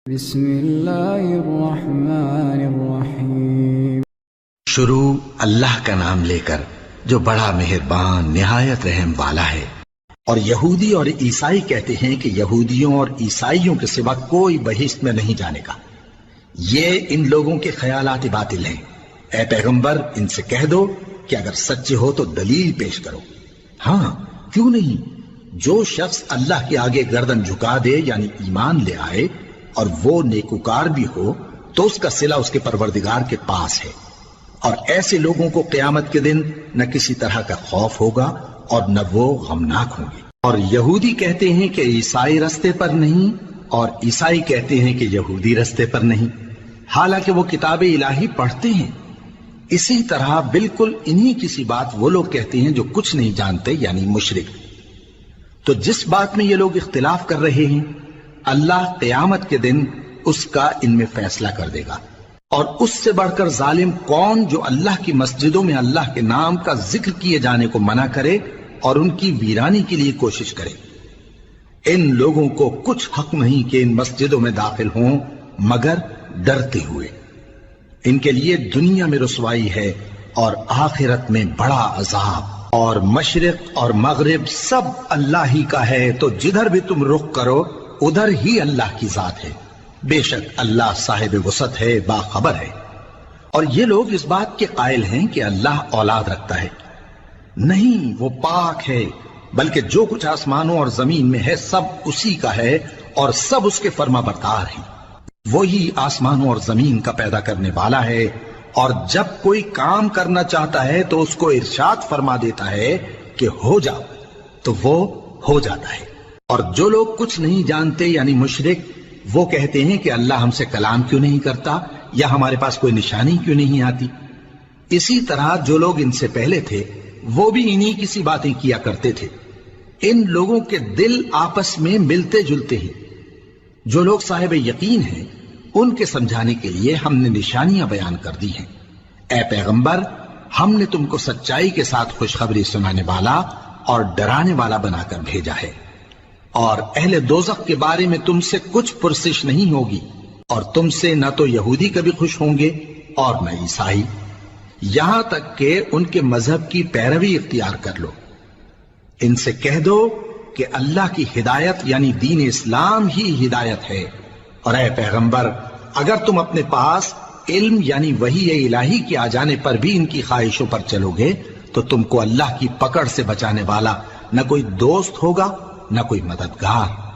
بسم اللہ الرحمن الرحیم۔ شروع اللہ کا نام لے کر جو بڑا مہربان نہایت رحم والا ہے۔ اور یہودی اور عیسائی کہتے ہیں کہ یہودیوں اور عیسائیوں کے سوا کوئی بہشت میں نہیں جانے کا۔ یہ ان لوگوں کے خیالات باطل ہیں۔ اے پیغمبر ان سے کہہ دو کہ اگر سچے ہو تو دلیل پیش کرو۔ ہاں کیوں نہیں، جو شخص اللہ کے آگے گردن جھکا دے یعنی ایمان لے آئے اور وہ نیکوکار بھی ہو تو اس کا صلہ اس کے پروردگار کے پاس ہے۔ اور ایسے لوگوں کو قیامت کے دن نہ کسی طرح کا خوف ہوگا اور نہ وہ غمناک ہوں گے۔ اور یہودی کہتے ہیں کہ عیسائی رستے پر نہیں، اور عیسائی کہتے ہیں کہ یہودی رستے پر نہیں، حالانکہ وہ کتاب الہی پڑھتے ہیں۔ اسی طرح بالکل انہی کسی بات وہ لوگ کہتے ہیں جو کچھ نہیں جانتے یعنی مشرک۔ تو جس بات میں یہ لوگ اختلاف کر رہے ہیں اللہ قیامت کے دن اس کا ان میں فیصلہ کر دے گا۔ اور اس سے بڑھ کر ظالم کون جو اللہ کی مسجدوں میں اللہ کے نام کا ذکر کیے جانے کو منع کرے اور ان کی ویرانی کے لیے کوشش کرے۔ ان لوگوں کو کچھ حق نہیں کہ ان مسجدوں میں داخل ہوں مگر ڈرتے ہوئے۔ ان کے لیے دنیا میں رسوائی ہے اور آخرت میں بڑا عذاب۔ اور مشرق اور مغرب سب اللہ ہی کا ہے، تو جدھر بھی تم رخ کرو ادھر ہی اللہ کی ذات ہے۔ بے شک اللہ صاحب وسعت ہے، باخبر ہے۔ اور یہ لوگ اس بات کے قائل ہیں کہ اللہ اولاد رکھتا ہے۔ نہیں، وہ پاک ہے، بلکہ جو کچھ آسمانوں اور زمین میں ہے سب اسی کا ہے اور سب اس کے فرما بردار ہیں۔ وہی آسمانوں اور زمین کا پیدا کرنے والا ہے، اور جب کوئی کام کرنا چاہتا ہے تو اس کو ارشاد فرما دیتا ہے کہ ہو جاؤ، تو وہ ہو جاتا ہے۔ اور جو لوگ کچھ نہیں جانتے یعنی مشرک، وہ کہتے ہیں کہ اللہ ہم سے کلام کیوں نہیں کرتا یا ہمارے پاس کوئی نشانی کیوں نہیں آتی۔ اسی طرح جو لوگ ان سے پہلے تھے وہ بھی انہی کسی باتیں کیا کرتے تھے۔ ان لوگوں کے دل آپس میں ملتے جلتے ہیں۔ جو لوگ صاحب یقین ہیں ان کے سمجھانے کے لیے ہم نے نشانیاں بیان کر دی ہیں۔ اے پیغمبر ہم نے تم کو سچائی کے ساتھ خوشخبری سنانے والا اور ڈرانے والا بنا کر بھیجا ہے۔ اور اہل دوزخ کے بارے میں تم سے کچھ پرسش نہیں ہوگی، اور تم سے نہ تو یہودی کبھی خوش ہوں گے اور نہ عیسائی، یہاں تک کہ ان کے مذہب کی پیروی اختیار کر لو۔ ان سے کہہ دو کہ اللہ کی ہدایت یعنی دین اسلام ہی ہدایت ہے۔ اور اے پیغمبر اگر تم اپنے پاس علم یعنی وحی الہی کے آ جانے پر بھی ان کی خواہشوں پر چلو گے تو تم کو اللہ کی پکڑ سے بچانے والا نہ کوئی دوست ہوگا نہ کوئی مددگار۔